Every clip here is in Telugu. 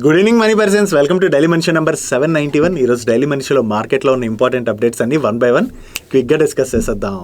Good evening money persons, welcome to daily మనిషి నంబర్ 791. ఈరోజు డైలీ మనిషిలో మార్కెట్లో ఉన్న ఇంపార్టెంట్ అప్డేట్స్ అన్ని వన్ బై వన్ క్విక్గా డిస్కస్ చేసేద్దాం.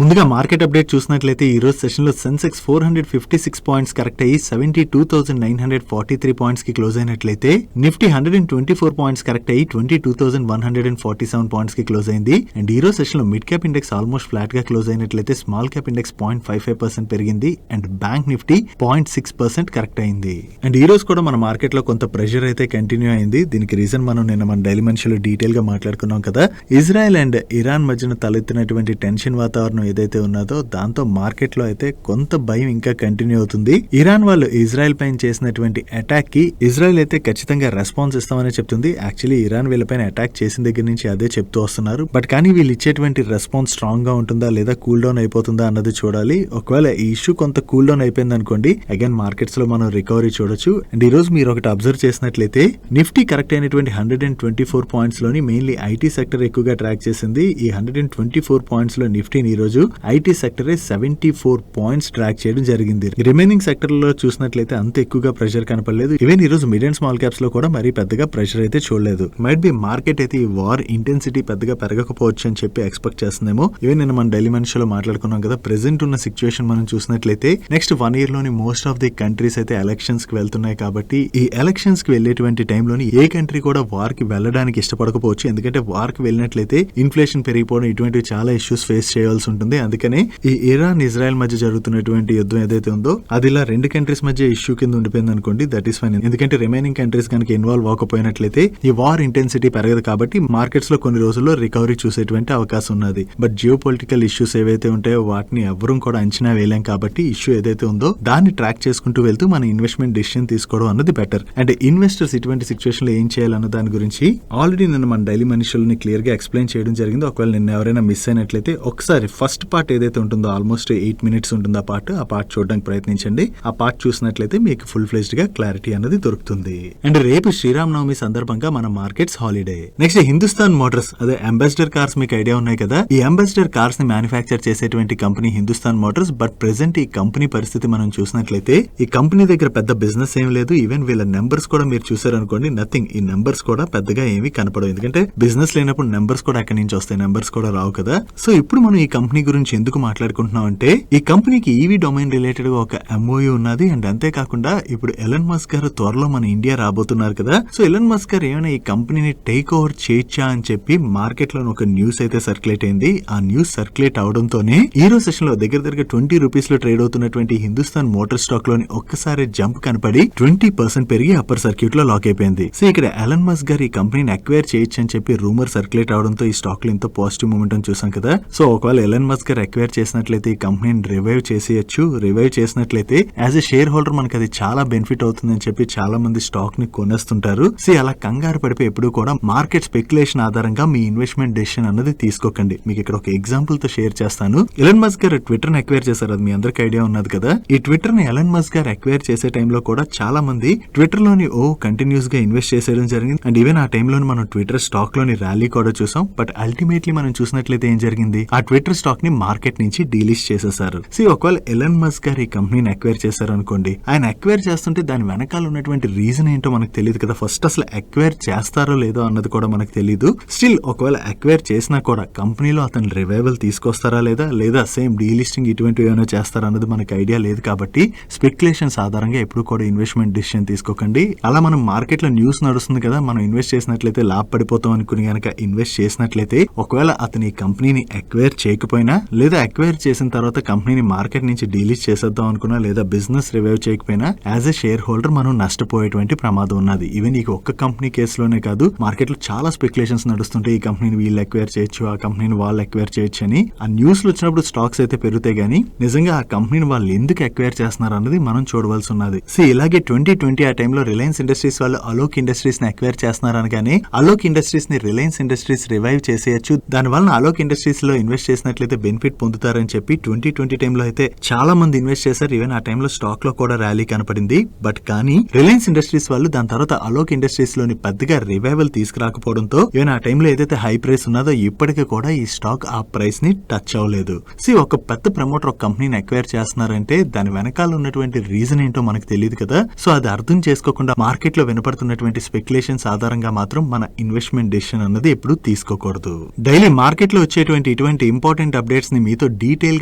ముందుగా మార్కెట్ అప్డేట్ చూసినట్లయితే ఈ రోజు సెషన్లో సెన్సెక్స్ 456 పాయింట్స్ కరెక్ట్ అయ్యి 72,943 పాయింట్స్ కి క్లోజ్ అయినట్లయితే నిఫ్టీ 124 పాయింట్స్ కరెక్ట్ అయ్యి 22,147 పాయింట్స్ కి క్లోజ్ అయింది. అండ్ ఈ రోజు సెషన్ లో mid cap index almost flat గా క్లోజ్ అయినట్లయితే స్మాల్ క్యాప్ ఇండెక్స్ 0.55% పెరిగింది అండ్ బ్యాంక్ నిఫ్టీ 0.6% కరెక్ట్ అయింది. అండ్ ఈ రోజు కూడా మన మార్కెట్ లో కొంత ప్రెషర్ అయితే కంటిన్యూ అయింది. దీనికి రీజన్ మనం నిన్న మన డైలీ మనిషిలో డీటెయిల్ గా మాట్లాడుకున్నాం కదా. ఇజ్రాయెల్ అండ్ ఇరాన్ మధ్యన తలెత్తినటువంటి టెన్షన్ వాతావరణం ఏదైతే ఉన్నదో దాంతో మార్కెట్ లో అయితే కొంత భయం ఇంకా కంటిన్యూ అవుతుంది. ఇరాన్ వాళ్ళు ఇజ్రాయెల్ పైన చేసినటువంటి అటాక్ కి ఇజ్రాయెల్ అయితే ఖచ్చితంగా రెస్పాన్స్ ఇస్తామని చెప్తుంది. యాక్చువల్లీ ఇరాన్ వీళ్ళపైన అటాక్ చేసిన దగ్గర నుంచి అదే చెప్తూ వస్తున్నారు. బట్ కానీ వీళ్ళు ఇచ్చేటువంటి రెస్పాన్స్ స్ట్రాంగ్ గా ఉంటుందా లేదా కూల్ డౌన్ అయిపోతుందా అన్నది చూడాలి. ఒకవేళ ఈ ఇష్యూ కొంత కూల్ డౌన్ అయిపోయింది అనుకోండి, అగైన్ మార్కెట్స్ లో మనం రికవరీ చూడొచ్చు. అండ్ ఈ రోజు మీరు ఒకటి అబ్జర్వ్ చేసినట్లయితే నిఫ్టీ కరెక్ట్ అయినటువంటి 124 పాయింట్స్ లోని మెయిన్లీ ఐటీ సెక్టర్ ఎక్కువగా ట్రాక్ చేసింది. ఈ 124 పాయింట్స్ లో నిఫ్టీని ఈ రోజు ఐటీ సెక్టర్ 74 పాయింట్స్ ట్రాక్ చేయడం జరిగింది. రిమైనింగ్ సెక్టర్ లో చూసినట్లయితే అంత ఎక్కువగా ప్రెషర్ కనపడలేదు. ఈవెన్ ఈ రోజు మిడ్ అండ్ స్మాల్ క్యాప్స్ లో కూడా మరీ పెద్దగా ప్రెషర్ అయితే చూడలేదు. మైట్ బి మార్కెట్ అయితే ఈ వార్ ఇంటెన్సిటీ పెద్దగా పెరగకపోవచ్చు అని చెప్పి ఎక్స్పెక్ట్ చేస్తుందేమో. ఈవెన్ నేను మన డైలీ మనిషిలో మాట్లాడుకున్నాం కదా, ప్రెసెంట్ ఉన్న సిచ్యువేషన్ మనం చూసినట్లయితే నెక్స్ట్ 1 year లోని మోస్ట్ ఆఫ్ ది కంట్రీస్ అయితే ఎలక్షన్స్ కి వెళ్తున్నాయి. కాబట్టి ఈ ఎలక్షన్స్ కి వెళ్లేటువంటి టైంలోని ఏ కంట్రీ కూడా వార్ కి వెళ్ళడానికి ఇష్టపడకపోవచ్చు. ఎందుకంటే వార్ కి వెళ్ళినట్లయితే ఇన్ఫ్లేషన్ పెరిగిపోవడం ఇటువంటివి చాలా ఇష్యూస్ ఫేస్ చేయాల్సి ఉంటుంది. అందుకనే ఈ ఇరాన్ ఇజ్రాయెల్ మధ్య జరుగుతున్నటువంటి యుద్ధం ఏదైతే ఉందో అది ఇలా రెండు కంట్రీస్ మధ్య ఇష్యూ కింద ఉండిపోయింది అనుకోండి, దట్ ఈస్ ఫైన్. ఎందుకంటే రిమైనింగ్ కంట్రీస్ కనుక ఇన్వాల్వ్ అవ్వకపోయినట్లయితే ఈ వార్ ఇంటెన్సిటీ పెరగదు. కాబట్టి మార్కెట్స్ లో కొన్ని రోజుల్లో రికవరీ చూసేటువంటి అవకాశం ఉన్నది. బట్ జియో పొలిటికల్ ఇష్యూస్ ఏవైతే ఉంటాయో వాటిని ఎవరూ కూడా అంచనా వేయలేం. కాబట్టి ఇష్యూ ఏదైతే ఉందో దాన్ని ట్రాక్ చేసుకుంటూ వెళ్తూ మన ఇన్వెస్ట్మెంట్ డిసిషన్ తీసుకోవడం అన్నది బెటర్. అండ్ ఇన్వెస్టర్స్ ఇటువంటి సిచ్యువేషన్ లో ఏం చేయాలన్న దాని గురించి ఆల్రెడీ నేను మన డైలీ మనిషిని క్లియర్ గా ఎక్స్ప్లెయిన్ చేయడం జరిగింది. ఒకవేళ నిన్న ఎవరైనా మిస్ అయినట్లయితే ఒకసారి ఫస్ట్ పార్ట్ ఏదైతే ఉంటుందో ఆల్మోస్ట్ 8 minutes ఉంటుంది ఆ పార్ట్ చూడడానికి ప్రయత్నించండి. ఆ పార్ట్ చూసినట్లయితే మీకు ఫుల్ ఫ్లెజ్డ్ గా క్లారిటీ అనేది దొరుకుతుంది. అండ్ రేపు శ్రీరామ్ నవమి సందర్భంగా మన markets holiday. Next Hindustan Motors, అదే అంబాసిడర్ కార్స్ మీకు ఐడియా ఉన్నాయి కదా. ఈ అంబాసిడర్ కార్స్ ని మ్యానుఫ్యాక్చర్ చేసేటువంటి company Hindustan Motors. But present ఈ కంపెనీ పరిస్థితి మనం చూసినట్లయితే ఈ కంపెనీ దగ్గర పెద్ద బిజినెస్ ఏం లేదు. ఈవెన్ వీళ్ళ నెంబర్స్ కూడా మీరు చూసారనుకోండి, నథింగ్. ఈ నెంబర్స్ కూడా పెద్దగా ఏమీ కనపడవు. ఎందుకంటే బిజినెస్ లేనప్పుడు నెంబర్స్ కూడా ఎక్కడి నుంచి వస్తాయి, నెంబర్స్ కూడా రావు కదా. సో ఇప్పుడు మనం ఈ కంపెనీ గురించి ఎందుకు మాట్లాడుకుంటున్నాం అంటే ఈ కంపెనీకి ఈవీ డొమైన్ రిలేటెడ్ గా ఒక ఎంఓయూ ఉన్నది. అండ్ అంతేకాకుండా ఇప్పుడు ఎలన్ మస్క్ గారు త్వరలో మన ఇండియా రాబోతున్నారు కదా. సో ఎలన్ మస్క్ గారు ఏమైనా ఈ కంపెనీని టేక్ ఓవర్ చేయొచ్చా అని చెప్పి మార్కెట్ లో ఒక న్యూస్ అయితే సర్క్యులేట్ అయింది. ఆ న్యూస్ సర్క్యులేట్ అవడంతోనే ఈ రోజు సెషన్ లో దగ్గర 20 రూపీస్ లో ట్రేడ్ అవుతున్నటువంటి హిందుస్థాన్ మోటార్ స్టాక్ లోని ఒక్కసారి జంప్ కనపడి 20% పెరిగి అప్పర్ సర్క్యూట్ లో లాక్ అయిపోయింది. సో ఇక్కడ ఎలన్ మస్క్ గారు ఈ కంపెనీని అక్వైర్ చేయొచ్చు అని చెప్పి రూమర్ సర్క్యులేట్ అవడంతో ఈ స్టాక్ లో ఎంతో పాజిటివ్ మూమెంట్ చూసాం కదా. సో ఒకవేళ ఎలన్ మస్క్ గారు అక్వైర్ చేసినట్లయితే ఈ కంపెనీని రివైవ్ చేసేయచ్చు. రివైవ్ చేసినట్లయితే యాజ్ ఎ షేర్ హోల్డర్ మనకి అది చాలా బెనిఫిట్ అవుతుందని చెప్పి చాలా మంది స్టాక్ ని కొనేస్తుంటారు. సో అలా కంగారు పడిపోయి ఎప్పుడు కూడా మార్కెట్ స్పెక్యులేషన్ ఆధారంగా మీ ఇన్వెస్ట్మెంట్ డెసిషన్ అన్నది తీసుకోకండి. మీకు ఇక్కడ ఒక ఎగ్జాంపుల్ తో షేర్ చేస్తాను. ఎలన్ మస్క్ గారు ట్విట్టర్ ని అక్వైర్ చేశారు, అది మీ అందరికి ఐడియా ఉన్నది కదా. ఈ ట్విట్టర్ ని ఎలన్ మస్క్ గారు అక్వైర్ చేసే టైంలో కూడా చాలా మంది ట్విట్టర్ లోని కంటిన్యూస్ గా ఇన్వెస్ట్ చేసేయడం జరిగింది. అండ్ ఈవెన్ ఆ టైంలో మనం ట్విట్టర్ స్టాక్ లోని ర్యాలీ కూడా చూసాం. బట్ అల్టిమేట్లీ మనం చూసినట్లయితే ఏం జరిగింది, ఆ ట్విట్టర్ స్టాక్ ని మార్కెట్ నుంచి డీలిస్ట్ చేసేసారు. సో ఒకవేళ ఎలన్ మస్క్ గారు ఈ కంపెనీని అక్వైర్ చేశారు అనుకోండి, ఆయన అక్వైర్ చేస్తుంటే దాని వెనకాల ఉన్నటువంటి రీజన్ ఏంటో మనకు తెలియదు కదా. ఫస్ట్ అసలు అక్వైర్ చేస్తారో లేదో అన్నది కూడా మనకు తెలియదు. స్టిల్ ఒకవేళ అక్వైర్ చేసినా కూడా కంపెనీలో అతను రివైవల్ తీసుకొస్తారా లేదా సేమ్ డీలిస్టింగ్ ఇటువంటి ఏమైనా చేస్తారా అన్నది మనకు ఐడియా లేదు. కాబట్టి స్పెక్యులేషన్స్ ఆధారంగా ఎప్పుడు కూడా ఇన్వెస్ట్మెంట్ డిసిషన్ తీసుకోకండి. అలా మనం మార్కెట్ లో న్యూస్ నడుస్తుంది కదా, మనం ఇన్వెస్ట్ చేసినట్లయితే లాభ పడిపోతాం అనుకుని గనక ఇన్వెస్ట్ చేసినట్లయితే ఒకవేళ అతను ఈ కంపెనీని అక్వైర్ చేయకపోయినా లేదా అక్వైర్ చేసిన తర్వాత కంపెనీని మార్కెట్ నుంచి డీలిస్ట్ చేసేద్దాం అనుకున్నా లేదా బిజినెస్ రివైవ్ చేయకపోయినా యాజ్ ఎ షేర్ హోల్డర్ మనం నష్టపోయేటువంటి ప్రమాదం ఉన్నది. ఈవెన్ ఈ ఒక్క కంపెనీ కేసులోనే కాదు, మార్కెట్ లో చాలా స్పెక్యులేషన్స్ నడుస్తుంటే ఈ కంపెనీని వీళ్ళు అక్వైర్ చేయొచ్చు, ఆ కంపెనీని వాళ్ళు అక్వైర్ చేయొచ్చు అని. ఆ న్యూస్ లో వచ్చినప్పుడు స్టాక్స్ అయితే పెరుగుతాయి గానీ నిజంగా ఆ కంపెనీని వాళ్ళు ఎందుకు అక్వైర్ చేస్తున్నారు అన్నది మనం చూడవలసి ఉన్నది. సో ఇలాగే 2020 ఆ టైంలో రిలయన్స్ ఇండస్ట్రీస్ వాళ్ళు అలోక్ ఇండస్ట్రీస్ ని అక్వైర్ చేస్తున్నారు అనగానే అలోక్ ఇండస్ట్రీస్ ని రిలయన్స్ ఇండస్ట్రీస్ రివైవ్ చేసేయచ్చు, దాని వలన అలోక్ ఇండస్ట్రీస్ లో ఇన్వెస్ట్ చేసినట్లయితే బెనిఫిట్ పొందుతారని చెప్పి 2020 టైంలో అయితే చాలా మంది ఇన్వెస్ట్ చేశారు. ఈవెన్ ఆ టైంలో స్టాక్ లో కూడా ర్యాలీ కనపడింది. బట్ కానీ రిలయన్స్ ఇండస్ట్రీస్ వాళ్ళు దాని తర్వాత అలోక్ ఇండస్ట్రీస్ లోని పెద్దగా రివైవల్ తీసుకురాకపోవడంతో ఈవెన్ ఆ టైంలో ఏదైతే హై ప్రైస్ ఉన్నదో ఇప్పటికీ కూడా ఈ స్టాక్ ఆ ప్రైస్ ని టచ్ అవ్వలేదు. ఒక పెద్ద ప్రమోటర్ ఒక కంపెనీని అక్వైర్ చేస్తున్నారంటే దాని వెనకాల ఉన్నటువంటి రీజన్ ఏంటో మనకు తెలియదు కదా. సో అది అర్థం చేసుకోకుండా మార్కెట్ లో వినపడుతున్నటువంటి స్పెక్యులేషన్స్ ఆధారంగా మాత్రం మన ఇన్వెస్ట్మెంట్ డెసిషన్ అన్నది ఎప్పుడు తీసుకోకూడదు. డైలీ మార్కెట్ లో వచ్చేటువంటి ఇటువంటి ఇంపార్టెంట్ అప్డేట్స్ ని మీతో డీటెయిల్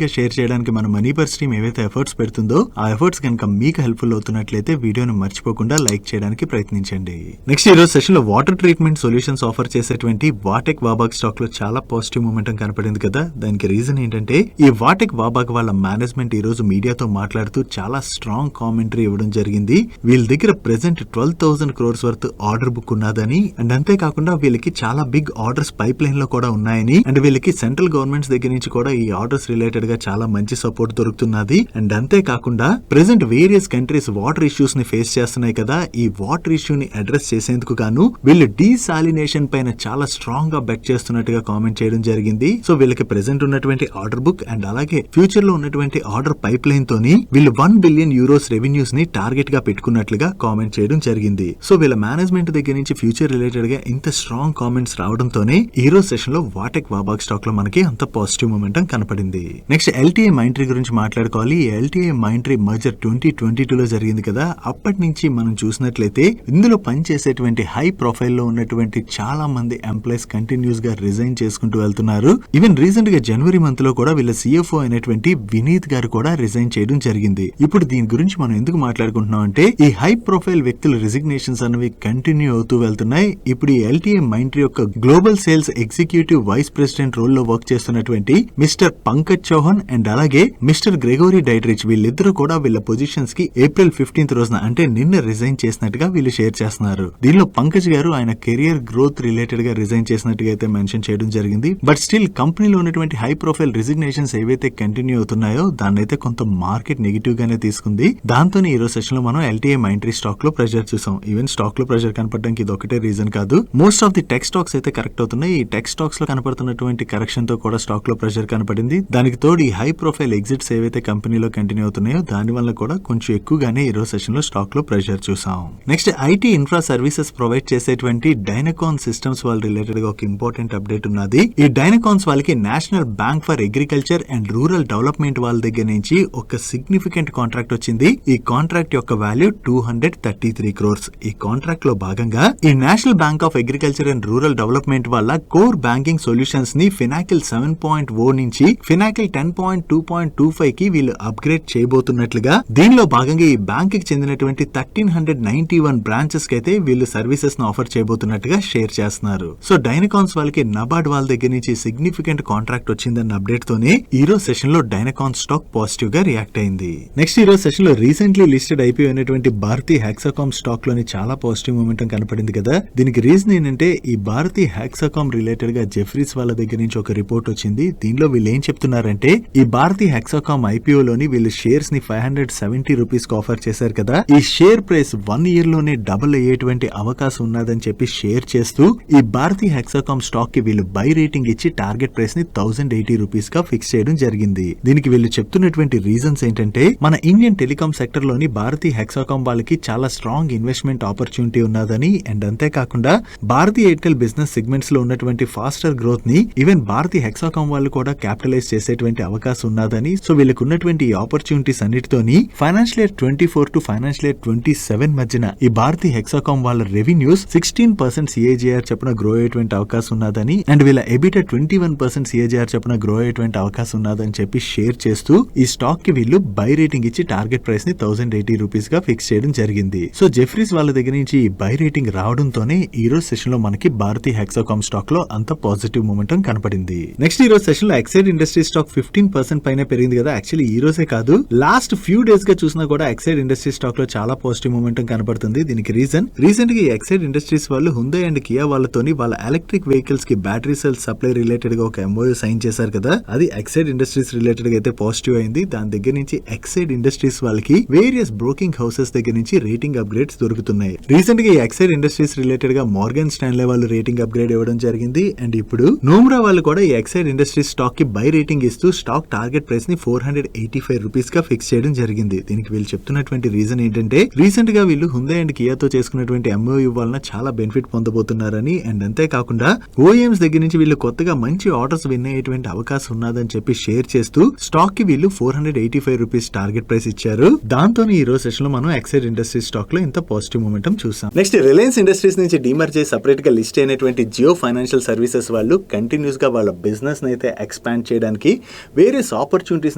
గా షేర్ చేయడానికి మన మనీ పర్ స్ట్రీమ్ ఏవైతే ఎఫర్ట్స్ పెడుతుందో ఆ ఎఫర్ట్స్ కనుక మీకు హెల్ప్ఫుల్ అవుతున్నట్లయితే వీడియోను మర్చిపోకుండా లైక్ చేయడానికి ప్రయత్నించండి. నెక్స్ట్ ఈ రోజు సెషన్ లో వాటర్ ట్రీట్మెంట్ సొల్యూషన్స్ ఆఫర్ చేసేటువంటి వాటెక్ వాబాగ్ స్టాక్ లో చాలా పాజిటివ్ మూమెంటం కనపడింది కదా. దానికి రీజన్ ఏంటంటే ఈ వాటెక్ వాబాగ్ వాళ్ళ మేనేజ్మెంట్ ఈ రోజు మీడియాతో మాట్లాడుతూ చాలా స్ట్రాంగ్ కామెంటరీ ఇవ్వడం జరిగింది. వీళ్ళ దగ్గర present 12,000 crores worth order book ఉన్నదని అండ్ అంతేకాకుండా వీళ్ళకి చాలా బిగ్ ఆర్డర్స్ పైప్ లైన్ లో కూడా ఉన్నాయని అండ్ వీళ్ళకి సెంట్రల్ గవర్నమెంట్స్ దగ్గర నుంచి కూడా ఈ ఆర్డర్స్ రిలేటెడ్ గా చాలా మంచి సపోర్ట్ దొరుకుతున్నది. అండ్ అంతేకాకుండా present various countries water issues ని ఫేస్ చేస్తున్నాయి కదా. ఈ వాటర్ ఇష్యూ ని అడ్రస్ చేసేందుకు గాను వీళ్ళు డీసాలినేషన్ పైన చాలా స్ట్రాంగ్ గా బెట్ చేస్తున్నట్టుగా కామెంట్ చేయడం జరిగింది. సో వీళ్ళకి ప్రెసెంట్ ఉన్నటువంటి ఆర్డర్ బుక్ అండ్ అలాగే ఫ్యూచర్ లో ఉన్నటువంటి ఆర్డర్ పైప్ లైన్ తోని వీళ్ళు 1 బిలియన్ యూరోస్ రెవెన్యూస్ ని టార్గెట్ గా పెట్టుకున్నట్లుగా కామెంట్ చేయడం జరిగింది. సో వీళ్ళ మేనేజ్మెంట్ దగ్గర నుంచి ఫ్యూచర్ రిలేటెడ్ గా ఇంత స్ట్రాంగ్ కామెంట్స్ రావడంతోనే ఈ రోజు సెషన్ లో వాటెక్ వాబాగ్ స్టాక్ లో మనకి అంత పాజిటివ్ మూమెంటం కనపడింది. నెక్స్ట్ ఎల్టీఐ మైంట్రీ గురించి మాట్లాడుకోవాలి. ఎల్టీఐ మైంట్రీ మర్జర్ 2022 లో జరిగింది కదా. అప్పటి నుంచి మనం చూసినట్లయితే ఇందులో పనిచేసేటువంటి హై ప్రొఫైల్ లో ఉన్నటువంటి చాలా మంది ఎంప్లాయీస్ కంటిన్యూస్ గా రిజైన్ చేసుకుంటూ వెళ్తున్నారు. ఈవెన్ రీసెంట్ గా జనవరి మంత్ లో కూడా వీళ్ళ సిఎఫ్ఓ అయినటువంటి వినీత్ గారు కూడా రిజైన్ చేయడం జరిగింది. ఇప్పుడు దీని గురించి మనం ఎందుకు మాట్లాడుకుంటున్నాం అంటే ఈ హై ప్రొఫైల్ వ్యక్తుల రిజిగ్నేషన్స్ అనేవి కంటిన్యూ అవుతూ వెళ్తున్నాయి. ఇప్పుడు ఈ ఎల్టీఐ మైంట్రీ యొక్క global sales executive vice president role లో వర్క్ చేస్తున్నటువంటి మిస్టర్ పంకజ్ చౌహాన్ అండ్ అలాగే మిస్టర్ గ్రెగోరీ డైట్రిచ్ వీళ్ళిద్దరూ కూడా వీళ్ళ పొజిషన్స్ కి ఏప్రిల్ 15th రోజున అంటే నిన్న రిజైన్ చేసినట్టుగా వీళ్ళు షేర్ చేస్తున్నారు. దీనిలో పంకజ్ గారు ఆయన కెరియర్ గ్రోత్ రిలేటెడ్ గా రిజైన్ చేసినట్టుగా అయితే మెన్షన్ చేయడం జరిగింది. బట్ స్టిల్ కంపెనీలో ఉన్నటువంటి హై ప్రొఫైల్ రిజిగ్నేషన్స్ ఏవైతే కంటిన్యూ అవుతున్నాయో దాన్ని అయితే కొంత మార్కెట్ నెగిటివ్ గానే తీసుకుంది. దాంతోనే ఈ రోజు సెషన్ లో మనం ఎల్టీఐ మైంట్రీ స్టాక్ లో ప్రెషర్ చూసాం. ఈవెన్ స్టాక్ లో ప్రెషర్ కనపడడానికి ఇది ఒకటే రీజన్ కాదు. Most of the tech stocks అయితే కరెక్ట్ అవుతున్నాయి. ఈ టెక్ స్టాక్స్ లో కనపడుతున్నటువంటి కరెక్షన్ తో కూడా స్టాక్ లో ప్రెషర్ కనపడింది. దానికి తోడు ఈ హై ప్రొఫైల్ ఎగ్జిట్స్ ఏవైతే కంపెనీలో కంటిన్యూ అవుతున్నాయో దాని వల్ల కూడా కొంచెం ఎక్కువగానే ఈ రోజు సెషన్ లో స్టాక్ లో ప్రెషర్ చూసాం. Next IT infra services provide చేసేటువంటి డైనకాన్ సిస్టమ్స్ వాళ్ళ రిలేటెడ్ గా ఒక ఇంపార్టెంట్ అప్డేట్ ఉన్నది. ఈ డైనకాన్స్ వాళ్ళకి national bank for agriculture and rural development వాళ్ళ దగ్గర నుంచి ఒక సిగ్నిఫికెంట్ కాంట్రాక్ట్ వచ్చింది. ఈ కాంట్రాక్ట్ యొక్క వాల్యూ 233 crores. ఈ కాంట్రాక్ట్ లో భాగంగా ఈ national bank of agriculture and rural development వాళ్ళ కోర్ బ్యాంకింగ్ సొల్యూషన్స్ ని ఫినాకిల్ 7.0 నుంచి ఫినాకిల్ 10.2.25 కి వీళ్ళు అప్గ్రేడ్ చేయబోతున్నట్లుగా దీనిలో భాగంగా ఈ బ్యాంక్ కి చెందినటువంటి 1391 బ్రాంచెస్ కి అయితే వీళ్ళు సర్వీసెస్ ను ఆఫర్ చేయబోతున్నట్టుగా షేర్ చేస్తున్నారు. సో డైనకాన్స్ వాళ్ళకి నబార్డ్ వాళ్ళ దగ్గర నుంచి సిగ్నిఫికెంట్ కాంట్రాక్ట్ వచ్చిందన్న అప్డేట్ తోనే ఈ రోజు సెషన్ లో డైనకాన్ స్టాక్ పాజిటివ్ గా రియాక్ట్ అయింది. నెక్స్ట్ ఈ రోజు సెషన్ లో రీసెంట్లీ లిస్టెడ్ ఐపీఓ అయినటువంటి భారతీ హెక్సాకామ్ స్టాక్ లోని చాలా పాజిటివ్ మూమెంటం కనపడింది కదా. దీనికి రీజన్ ఏంటంటే ఈ భారతీ హెక్సాకామ్ రిలేటెడ్ గా జెఫ్రీస్ వాళ్ళ దగ్గర నుంచి ఒక రిపోర్ట్ వచ్చింది. దీనిలో వీళ్ళు ఏం చెప్తున్నారంటే ఈ భారతీ హెక్సాకామ్ ఐపీఓ లోని వీళ్ళు షేర్స్ ని 570 రూపీస్ కి ఆఫర్ చేశారు కదా. ఈ షేర్ ప్రైస్ 1 year లోనే డబుల్ అయ్యేటువంటి అవకాశం ఉన్నదని చెప్పి షేర్ చేస్తూ ఈ భారతీ హెక్సాకామ్ స్టాక్ కి వీళ్ళు బై రేటింగ్ ఇచ్చి టార్గెట్ ప్రైస్ ని 1080 రూపీస్ గా ఫిక్స్ చేయడం జరిగింది. దీనికి వీళ్ళు చెప్తున్నటువంటి రీజన్స్ ఏంటంటే మన ఇండియన్ టెలికాం సెక్టర్ లోని భారతీ హెక్సాకామ్ వాళ్ళకి చాలా స్ట్రాంగ్ ఇన్వెస్ట్మెంట్ ఆపర్చునిటీ ఉన్నదని అండ్ అంతేకాకుండా భారతీ ఎయిర్టెల్ బిజినెస్ సెగ్మెంట్స్ లో ఉన్నటువంటి ఫాస్టర్ గ్రోత్ ని ఈవెన్ భారతీ హెక్సాకామ్ వాళ్ళు కూడా క్యాపిటలైజ్ చేసేటువంటి అవకాశం ఉన్నదని. సో వీళ్ళకి ఉన్నటువంటి ఈ ఆపర్చునిటీస్ అన్నిటితోని financial year 24 to financial year 27 మధ్యన ఈ భారతీ హెక్సాకామ్ వాళ్ళ రెవెన్యూస్ 16% CAGR చొప్పున గ్రో అయ్యేటువంటి అవకాశం ఉన్నదని అండ్ వీళ్ళ ఎబిటా 21% CAGR చొప్పున గ్రో అయ్యేటువంటి అవకాశం ఉన్నదని చెప్పి షేర్ చేస్తూ ఈ స్టాక్ కి వీళ్ళు బై రేటింగ్ ఇచ్చి టార్గెట్ ప్రైస్ ని 1080 రూపీస్ గా ఫిక్స్ చేయడం జరిగింది. సో జెఫ్రీస్ వాళ్ళ దగ్గర నుంచి ఈ బై రేటింగ్ రావడంతోనే ఈ రోజు సెషన్ లో మనకి భారతీ హెక్సాకామ్ స్టాక్ లో అంత పాజిటివ్ మూమెంటం కనపడింది. నెక్స్ట్ ఈ రోజు సెషన్ లో ఎక్సైడ్ ఇండస్ట్రీ స్టాక్ 15% పైన పెరిగింది కదా. యాక్చువల్లీ ఈ రోజే కాదు లాస్ట్ ఫ్యూ డేస్ గా చూసినా కూడా ఎక్సైడ్ ఇండస్ట్రీ స్టాక్ లో చాలా పాజిటివ్ మూమెంటం కనపడుతుంది. దీనికి రీసెంట్ గా ఈ ఎక్సైడ్ ఇండస్ట్రీస్ వాళ్ళు హుందాయ్ అండ్ కియా వాళ్ళతోని వాళ్ళ ఎలక్ట్రిక్ వెహికల్స్ కి బ్యాటరీ సెల్ సప్లై రిలేటెడ్ గా ఒక MOU సైన్ చేశారు కదా. అది ఎక్సైడ్ ఇండస్ట్రీస్ రిలేటెడ్ గా అయితే పాజిటివ్ అయింది. దాని దగ్గర నుంచి ఎక్సైడ్ ఇండస్ట్రీస్ వాళ్ళకి వేరియస్ బ్రోకింగ్ హౌసెస్ దగ్గర నుంచి రేటింగ్ అప్గ్రేడ్స్ దొరుకుతున్నాయి. రీసెంట్ గా ఈ ఎక్సైడ్ ఇండస్ట్రీస్ రిలేటెడ్ గా మార్గన్ స్టాన్లే వాళ్ళు రేటింగ్ అప్గ్రేడ్ ఇవ్వడం జరిగింది. అండ్ ఇప్పుడు నోమ్రా వాళ్ళు కూడా ఈ ఎక్సైడ్ ఇండస్ట్రీస్ స్టాక్ స్టాక్ కి బై రేటింగ్ ఇస్తూ స్టాక్ టార్గెట్ ప్రైస్ ని 485 రూపీస్ గా ఫిక్స్ చేయడం జరిగింది. దీనికి వీళ్ళు చెప్తున్నటువంటి రీజన్ ఏంటంటే రీసెంట్ గా వీళ్ళు హుందాయ్ అండ్ కియాతో చేసుకున్నటువంటి MOU వలన చాలా బెనిఫిట్ పొందబోతున్నారని అండ్ అంతేకాకుండా OEMs దగ్గర నుంచి వీళ్ళు కొత్తగా మంచి ఆర్డర్స్ విన్ అయ్యేటువంటి అవకాశం ఉన్నదని చెప్పి షేర్ చేస్తూ స్టాక్ కి వీళ్ళు 485 రూపీస్ టార్గెట్ ప్రైస్ ఇచ్చారు. దాంతో ఈ రోజు సెషన్ లో మనం ఎక్సైడ్ ఇండస్ట్రీస్ స్టాక్ లో ఇంత పాజిటివ్ మూమెంటం చూసాం. నెక్స్ట్ రిలయన్స్ ఇండస్ట్రీస్ నుంచి డీమర్జ్ చేసి సెపరేట్ గా లిస్ట్ అయినటువంటి జియో ఫైనాన్షియల్ సర్వీసెస్ వాళ్ళు కంటిన్యూస్ గా వాళ్ళ బిజినెస్ అయితే ఎక్స్పాండ్ చేయడానికి వేరియస్ ఆపర్చునిటీస్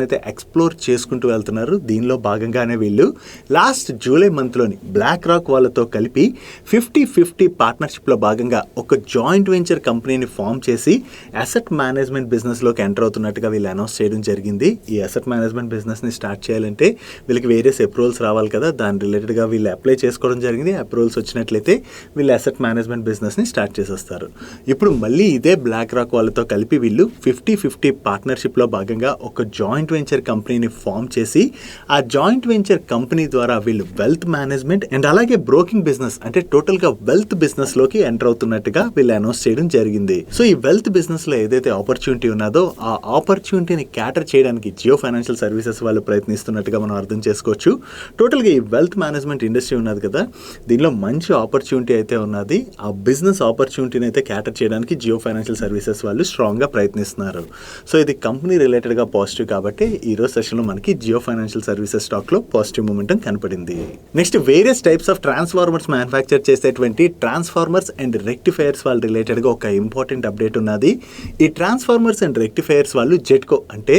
అయితే ఎక్స్ప్లోర్ చేసుకుంటూ వెళ్తున్నారు. దీనిలో భాగంగానే వీళ్ళు లాస్ట్ జూలై మంత్ లోని బ్లాక్ రాక్ వాళ్ళతో కలిపి 50-50 పార్ట్నర్షిప్ లో భాగంగా ఒక జాయింట్ వెంచర్ కంపెనీని ఫామ్ చేసి అసెట్ మేనేజ్మెంట్ బిజినెస్ లోకి ఎంటర్ అవుతున్నట్టుగా వీళ్ళు అనౌన్స్ చేయడం జరిగింది. ఈ అసెట్ మేనేజ్మెంట్ బిజినెస్ ని స్టార్ట్ చేయాలంటే వీళ్ళకి వేరియస్ అప్రూవల్స్ రావాలి కదా, దాని రిలేటెడ్ గా వీళ్ళు అప్లై చేసుకోవడం జరిగింది. అప్రూవల్స్ వచ్చినట్లయితే వీళ్ళు అసెట్ మేనేజ్మెంట్ బిజినెస్ ని స్టార్ట్ చేసేస్తారు. ఇప్పుడు మళ్ళీ ఇదే బ్లాక్ రాక్ వాళ్ళతో కలిపి వీళ్ళు 50-50 పార్ట్నర్షిప్ లో భాగంగా ఒక జాయింట్ వెంచర్ కంపెనీని ఫామ్ చేసి ఆ జాయింట్ వెంచర్ కంపెనీ ద్వారా వీళ్ళు వెల్త్ మేనేజ్మెంట్ అండ్ అలాగే బ్రోకింగ్ బిజినెస్ అంటే టోటల్ గా వెల్త్ బిజినెస్ లోకి ఎంటర్ అవుతున్నట్టుగా వీళ్ళు అనౌన్స్ చేయడం జరిగింది. సో ఈ వెల్త్ బిజినెస్ లో ఏదైతే ఆపర్చునిటీ ఉన్నదో ఆ ఆపర్చునిటీని క్యాటర్ చేయడానికి జియో ఫైనాన్షియల్ సర్వీసెస్ వాళ్ళు ప్రయత్నిస్తున్నట్టుగా మనం అర్థం చేసుకోవచ్చు. టోటల్ గా ఈ వెల్త్ మేనేజ్మెంట్ ఇండస్ట్రీ ఉన్నది కదా, దీనిలో మంచి ఆపర్చునిటీ అయితే ఉన్నది. ఆ బిజినెస్ ఆపర్చునిటీని అయితే క్యాటర్ చేయడానికి జియో ఫైనాన్షియల్ సర్వీసెస్ వాళ్ళు స్ట్రాంగ్ గా ప్రయత్నిస్తున్నారు. సో ఇది కంపెనీ రిలేటెడ్ గా పాజిటివ్ కాబట్టి ఈ రోజు సెషన్ లో మనకి జియో ఫైనాన్షియల్ సర్వీసెస్ స్టాక్ లో పాజిటివ్ మూమెంటం కనపడింది. Next various types of transformers manufacture చేసేటువంటి ట్రాన్స్ఫార్మర్స్ అండ్ రెక్టిఫైర్స్ వాళ్ళ రిలేటెడ్ గా ఒక ఇంపార్టెంట్ అప్డేట్ ఉన్నది. ఈ ట్రాన్స్ఫార్మర్స్ అండ్ రెక్టిఫైర్స్ వాళ్ళు జెట్కో అంటే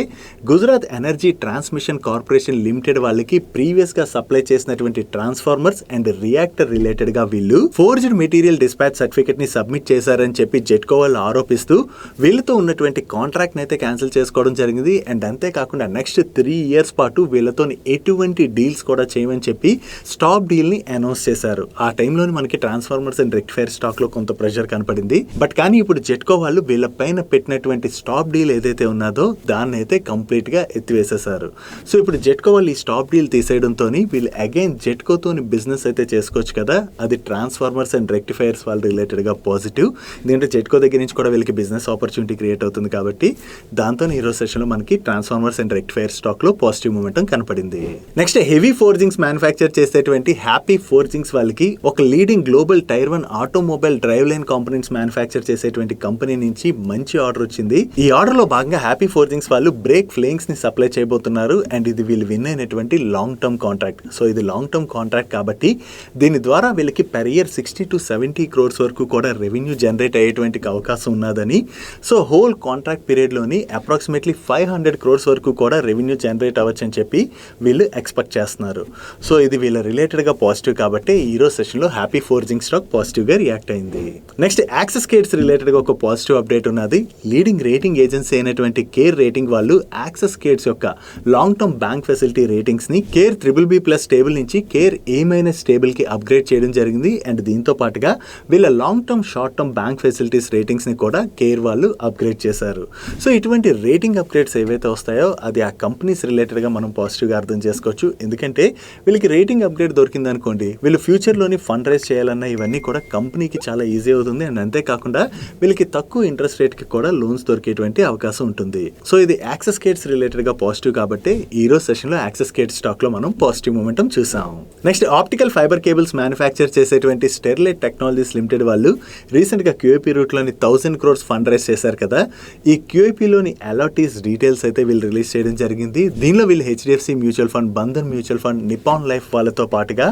Gujarat energy transmission corporation limited వాళ్ళకి ప్రీవియస్ గా సప్లై చేసినటువంటి ట్రాన్స్ఫార్మర్స్ అండ్ రియాక్టర్ రిలేటెడ్ గా వీళ్ళు ఫోర్జ్డ్ మెటీరియల్ డిస్పాచ్ సర్టిఫికేట్ ని సబ్మిట్ చేశారని చెప్పి జెట్కో వాళ్ళు ఆరోపిస్తూ వీళ్ళతో ఉన్నటువంటి కాంట్రాక్ట్ అయితే క్యాన్సిల్ చేసుకోవడం జరిగింది. అండ్ అంతేకాకుండా నెక్స్ట్ 3 years పాటు వీళ్ళతో ఎటువంటి డీల్స్ కూడా చేయమని చెప్పి స్టాప్ డీల్ ని అనౌన్స్ చేశారు. ఆ టైంలోని మనకి ట్రాన్స్ఫార్మర్స్ అండ్ రెక్టిఫైర్ స్టాక్ లో కొంత ప్రెషర్ కనపడింది. బట్ కానీ ఇప్పుడు జెట్కో వాళ్ళు వీళ్ళ పైన పెట్టినటువంటి స్టాప్ డీల్ ఏదైతే ఉన్నదో దాన్ని అయితే కంప్లీట్ గా ఎత్తివేసేశారు. సో ఇప్పుడు జెట్కో వాళ్ళు ఈ స్టాప్ డీల్ తీసేయడంతో వీళ్ళు అగైన్ జెట్కోతోని బిజినెస్ అయితే చేసుకోవచ్చు కదా, అది ట్రాన్స్ఫార్మర్స్ అండ్ రెక్టిఫైర్స్ వాళ్ళ రిలేటెడ్ గా పాజిటివ్. ఎందుకంటే జెట్కో దగ్గర నుంచి కూడా వీళ్ళకి బిజినెస్ ఆపర్చునిటీ క్రియేట్ అవుతుంది కాబట్టి దాంతో ఈ రోజు సెషన్ లో మనకి ట్రాన్స్ఫార్మర్స్ అండ్ రెక్టిఫైర్ స్టాక్ లో పాజిటివ్ మూమెంటం కనపడింది. నెక్స్ట్ హెవీ ఫోర్జింగ్స్ మ్యానుఫ్యాక్చర్ చేసేటువంటి హ్యాపీ ఫోర్జింగ్స్ వాళ్ళకి ఒక leading global tier 1 automobile drive line components manufacture చేసేటువంటి కంపెనీ నుంచి మంచి ఆర్డర్ వచ్చింది. ఈ ఆర్డర్ లో భాగంగా హ్యాపీ ఫోర్జింగ్స్ వాళ్ళు బ్రేక్ ఫ్లేయింగ్స్ ని సప్లై చేయబోతున్నారు. అండ్ ఇది వీళ్ళు విన్ అయినటువంటి లాంగ్ టర్మ్ కాంట్రాక్ట్. సో ఇది లాంగ్ టర్మ్ కాంట్రాక్ట్ కాబట్టి దీని ద్వారా వీళ్ళకి పెర్ ఇయర్ 60 to 70 crores వరకు కూడా రెవెన్యూ జనరేట్ అయ్యేటువంటి అవకాశం ఉన్నదని, సో హోల్ కాంట్రాక్ట్ పీరియడ్ లోని అప్రాక్సిమేట్లీ 500 crores వరకు కూడా రెవెన్యూ జనరేట్ అవ్వచ్చు అని చెప్పి వీళ్ళు ఎక్స్పెక్ట్ చేస్తున్నారు. సో ఇది వీళ్ళ రిలేటెడ్ గా పాజిటివ్ కాబట్టి ఈ రోజు సెషన్ లో హ్యాపీ ఫోర్జింగ్ స్టాక్ పాజిటివ్ గా రియాక్ట్ అయింది. నెక్స్ట్ యాక్సెస్ కేర్స్ రిలేటెడ్ గా ఒక పాజిటివ్ అప్డేట్ ఉన్నది. లీడింగ్ రేటింగ్ ఏజెన్సీ అయినటువంటి కేర్ రేటింగ్ వాళ్ళు యాక్సెస్ కేర్స్ యొక్క long term bank facility ratings ని కేర్ BBB+ స్టేబుల్ నుంచి కేర్ A- స్టేబుల్ కి అప్గ్రేడ్ చేయడం జరిగింది. అండ్ దీంతో పాటుగా వీళ్ళ long term short term bank facilities ratings ని కూడా కేర్ వాళ్ళు అప్గ్రేడ్ చేశారు. సో ఇటువంటి రేటింగ్ అప్గ్రేడ్స్ ఏవైతే వస్తాయో అది ఆ కంపెనీస్ రిలేటెడ్ గా మనం పాజిటివ్ గా అర్థం చేసుకోవచ్చు. ఎందుకంటే వీళ్ళకి రేటింగ్ అప్గ్రేడ్ దొరికింది అనుకోండి, వీళ్ళు ఫ్యూచర్ లోని ఫండ్ రైజ్ చేయాలన్నా ఇవన్నీ కూడా కంపెనీకి చాలా ఈజీ అవుతుంది. అండ్ అంతేకాకుండా వీళ్ళకి తక్కువ ఇంట్రెస్ట్ రేట్ కి కూడా లోన్స్ దొరికేటువంటి అవకాశం ఉంటుంది. సో ఇది యాక్సెస్ కేర్స్ రిలేటెడ్ గా పాజిటివ్ కాబట్టి ఈ రోజు సెషన్ లో యాక్సెస్ కేర్ స్టాక్ లో మనం పాజిటివ్ మూమెంటం చూసాం. Next optical fibre cables manufacture చేసేటువంటి స్టెర్లైట్ టెక్నాలజీస్ లిమిటెడ్ వాళ్ళు రీసెంట్ గా QIP రూట్ లోని 1000 crores ఫండ్ రైజ్ చేశారు కదా. ఈ QIP లోని అలాటీస్ డీటెయిల్స్ అయితే వీళ్ళు రిలీజ్ చేయడం జరిగింది. దీనిలో వీళ్ళు HDFC mutual fund, Bandhan mutual fund, Nippon life వాళ్ళతో పాటుగా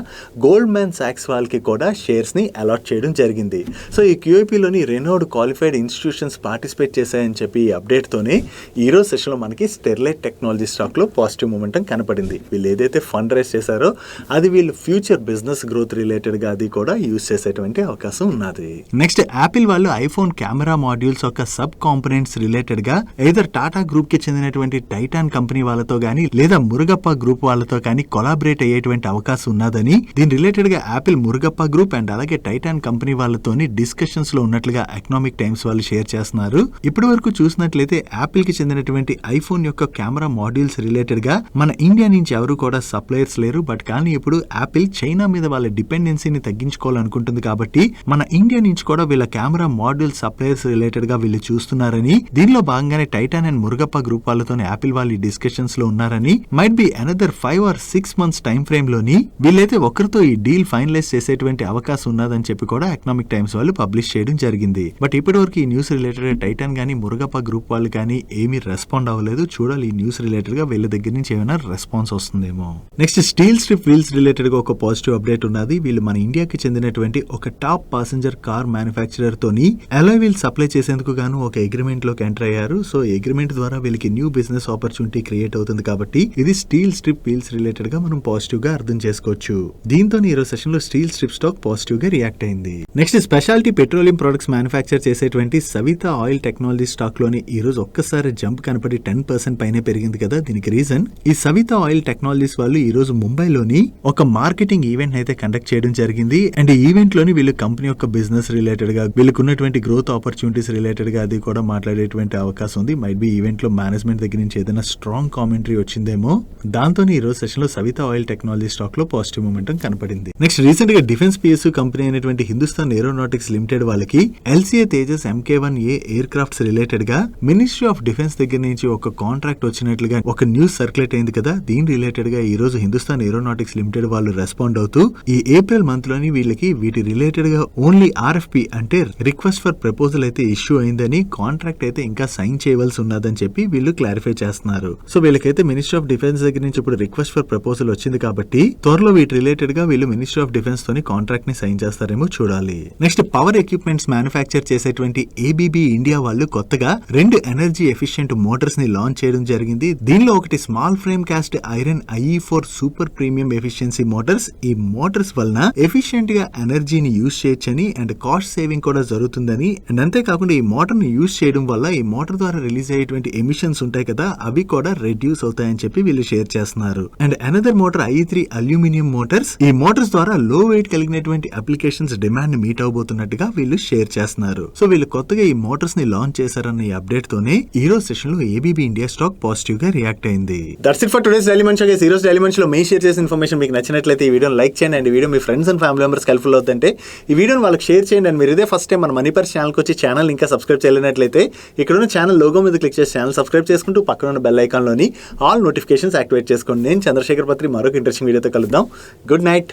గోల్డ్మ్యాన్ సాక్స్ వాళ్ళకి కూడా షేర్స్ ని అలాట్ చేయడం జరిగింది. సో ఈ QIP లోని రెనోడ్ క్వాలిఫైడ్ ఇన్స్టిట్యూషన్స్ పార్టిసిపేట్ చేశాయని చెప్పి ఈ అప్డేట్ తోనే ఈ రోజు సెషన్ లో మనకి స్టెర్లైట్ టెక్నాలజీ స్టాక్ లో పాజిటివ్ మూమెంటం కనపడింది. వీళ్ళు ఏదైతే ఫండ్ రైజ్ చేశారో అది వీళ్ళు ఫ్యూచర్ బిజినెస్ గ్రోత్ రిలేటెడ్ గా అది కూడా యూజ్ చేసేటువంటి అవకాశం ఉన్నది. నెక్స్ట్ యాపిల్ వాళ్ళు ఐఫోన్ కెమెరా మాడ్యూల్స్ యొక్క సబ్ కాంపోనెంట్స్ రిలేటెడ్ గా ఏదర్ టాటా గ్రూప్ కి చెందినటువంటి టైటాన్ కంపెనీ వాళ్ళతో గానీ లేదా మురుగప్ప గ్రూప్ వాళ్ళతో కానీ కొలాబరేట్ అయ్యేటువంటి అవకాశం ఉన్నదని, దీని రిలేటెడ్ గా యాపిల్ మురుగప్ప గ్రూప్ అండ్ అలాగే టైటాన్ కంపెనీ వాళ్ళతోని డిస్కషన్స్ లో ఉన్నట్లుగా ఎకనామిక్ టైమ్స్ వాళ్ళు షేర్ చేస్తున్నారు. ఇప్పటి వరకు చూసినట్లయితే యాపిల్ కి చెందినటువంటి ఐఫోన్ యొక్క కెమెరా మాడ్యూల్స్ రిలేటెడ్ గా మన ఇండియా నుంచి ఎవరు కూడా సప్లయర్స్ లేరు. బట్ కానీ ఇప్పుడు యాపిల్ చైనా మీద వాళ్ళ డిపెండెన్సీని తగ్గించుకోవాలనుకుంటుంది కాబట్టి మన ఇండియా నుంచి కూడా వీళ్ళ కెమెరా మాడ్యూల్ సప్లయర్స్ రిలేటెడ్ గా వీళ్ళు చూస్తున్నారని, దీనిలో దీనిలో భాగంగానే టైటాన్ అండ్ మురుగప్ప గ్రూప్ వాళ్ళతో యాపిల్ వాళ్ళు డిస్కషన్స్ లో ఉన్నారని, might be another 5 or 6 months time frame లోని వీళ్ళైతే ఒకరితో ఈ డీల్ ఫైనలైజ్ చేసేటువంటి అవకాశం ఉన్నదని చెప్పి కూడా ఎకనామిక్ టైమ్స్ వాళ్ళు పబ్లిష్ చేయడం జరిగింది. బట్ ఇప్పటివరకు ఈ న్యూస్ రిలేటెడ్ టైటాన్ గానీ మురుగప్ప గ్రూప్ వాళ్ళు కానీ ఏమీ రెస్పాండ్ అవ్వలేదు. చూడాలి ఈ న్యూస్ రిలేటెడ్ గా వీళ్ళ దగ్గర నుంచి ఏమైనా రెస్పాన్స్ వస్తుందేమో. Next steel strip wheels related గా ఒక పాజిటివ్ అప్డేట్ ఉన్నది. వీళ్ళు మన ఇండియాకి చెందినటువంటి ఒక టాప్ ప్యాసింజర్ కార్ మ్యానుఫ్యాక్చరర్ తోని అలాయ్ వీల్ సప్లై చేసేందుకు గాను ఒక అగ్రిమెంట్ లోకి ఎంటర్ అయ్యారు. సో అగ్రిమెంట్ ద్వారా వీళ్ళకి న్యూ బిజినెస్ ఆపర్చునిటీ క్రియేట్ అవుతుంది కాబట్టి ఇది స్టీల్ స్ట్రిప్ వీల్స్ రిలేటెడ్ గా మనం పాజిటివ్ గా అర్థం చేసుకోవచ్చు. దీంతో ఈ రోజు సెషన్ లో స్టీల్ స్ట్రిప్ స్టాక్ పాజిటివ్ గా రియాక్ట్ అయింది. Next speciality petroleum products manufacture చేసేటువంటి సవితా ఆయిల్ టెక్నాలజీ స్టాక్ లోని ఈ రోజు ఒక్కసారి జంప్ కనపడి 10% పైనే పెరిగింది కదా. దీనికి రీజన్ ఈ సవితా ఆయిల్ టెక్నాలజీస్ వాళ్ళు ఈ రోజు ముంబైలోని ఒక మార్కెటింగ్ ఈవెంట్ అయితే కండక్ట్ చేయడం జరిగింది. అండ్ ఈ ఈవెంట్ లోని వీళ్ళు కంపెనీ యొక్క బిజినెస్ రిలేటెడ్ గా వీళ్ళకు ఉన్నటువంటి గ్రోత్ ఆపర్చునిటీస్ రిలేటెడ్ గా అది కూడా మాట్లాడేటువంటి అవకాశం ఉంది. మైట్ బి ఈవెంట్ లో మేనేజ్మెంట్ దగ్గర నుంచి ఏదైనా స్ట్రాంగ్ కామెంటరీ వచ్చిందేమో. దాంతో ఈ రోజు సెషన్ లో సవితా ఆయిల్ టెక్నాలజీ స్టాక్ లో పాజిటివ్ మూమెంటం కనపడింది. నెక్స్ట్ రీసెంట్ గా డిఫెన్స్ పిఎస్యూ కంపెనీ అయినటువంటి హిందుస్థాన్ ఏరోనాటిక్స్ లిమిటెడ్ వాళ్ళకి LCA Tejas MK1A air crafts related గా మినిస్ట్రీ ఆఫ్ డిఫెన్స్ దగ్గర నుంచి ఒక కాంట్రాక్ట్ వచ్చినట్లుగా ఒక న్యూస్ సర్క్యులేట్ అయింది కదా. దీని రిలేటెడ్ గా ఈ రోజు హిందుస్థాన్ ఏరోనాటిక్స్ లిమిటెడ్ వాళ్ళు రెస్పాండ్ అవుతూ ఈ ఏప్రిల్ మంత్ లోని వీళ్ళకి వీటి రిలేటెడ్ గా ఓన్లీ RFP అంటే రిక్వెస్ట్ ఫర్ ప్రపోజల్ అయితే ఇష్యూ అయిందని, కాంట్రాక్ట్ అయితే ఇంకా సైన్ చేయవలసి ఉన్నదని చెప్పి వీళ్ళు క్లారిఫై చేస్తున్నారు. సో వీళ్ళకైతే మినిస్ట్రీ ఆఫ్ డిఫెన్స్ దగ్గర నుంచి ఇప్పుడు రిక్వెస్ట్ ఫర్ ప్రపోజల్ వచ్చింది కాబట్టి త్వరలో వీటి రిలేటెడ్ గా వీళ్ళు మినిస్ట్రీ ఆఫ్ డిఫెన్స్ తోని కాంట్రాక్ట్ ని సైన్ చేస్తారేమో చూడాలి. నెక్స్ట్ పవర్ ఎక్విప్మెంట్స్ మ్యానుఫ్యాక్చర్ చేసేటువంటి ABB ఇండియా వాళ్ళు కొత్తగా 2 ఎనర్జీ ఎఫిషియెంట్ మోటార్స్ ని లాంచ్ చేయడం జరిగింది. దీనిలో ఒకటి small frame cast iron IE4 super premium efficiency Motors. ఈ మోటార్స్ వలన ఎఫిషియెంట్ గా ఎనర్జీని యూజ్ చేయొచ్చని అండ్ కాస్ట్ సేవింగ్ కూడా జరుగుతుందని, అండ్ అంతేకాకుండా ఈ మోటార్ ని యూజ్ చేయడం వల్ల ఈ మోటార్ ద్వారా రిలీజ్ అయ్యేటువంటి ఎమిషన్స్ ఉంటాయి కదా, అవి కూడా రెడ్యూస్ అవుతాయని చెప్పి వీళ్ళు షేర్ చేస్తున్నారు. And another motor IE3 aluminium Motors. ఈ మోటార్స్ ద్వారా లో వెయిట్ కలిగినటువంటి అప్లికేషన్స్ డిమాండ్ ని మీట్ అవబోతున్నట్టుగా వీళ్ళు షేర్ చేస్తున్నారు. సో వీళ్ళు కొత్తగా ఈ మోటార్స్ ని లాంచ్ చేశారన్న ఈ అప్డేట్ తోనే ఈ రోజు సెషన్ లో ABB ఇండియా స్టాక్ పాజిటివ్ గా రియాక్ట్ అయింది. That's it for today's daily munch. ఈ రోజు డైలీ మంచ్ లో మేము షేర్ చేసిన ఇన్ఫర్మేషన్ మీకు నచ్చినట్లయితే ఈ వీడియోని లైక్ చేయండి. అండ్ ఈ video me friends and family members helpful అవుతుంటే ఈ వీడియోని వాళ్ళకి షేర్ చేయండి. అండ్ మీరు ఇదే ఫస్ట్ టైం మన మనీ పర్స్ ఛానల్కి వచ్చి ఛానల్ ఇంకా సబ్స్క్రైబ్ చేయలేనట్లయితే ఇక్కడ ఉన్న ఛానల్ లోగో మీద క్లిక్ చేసి ఛానల్ సబ్స్క్రైబ్ చేసుకుంటూ పక్కన ఉన్న బెల్ ఐకాన్ లోని ఆల్ నోటిఫికేషన్స్ యాక్టివేట్ చేసుకోండి. నేను చంద్రశేఖర్ పత్రి మరొక ఇంట్రెస్టింగ్ వీడియోతో కలుద్దాం. Good night.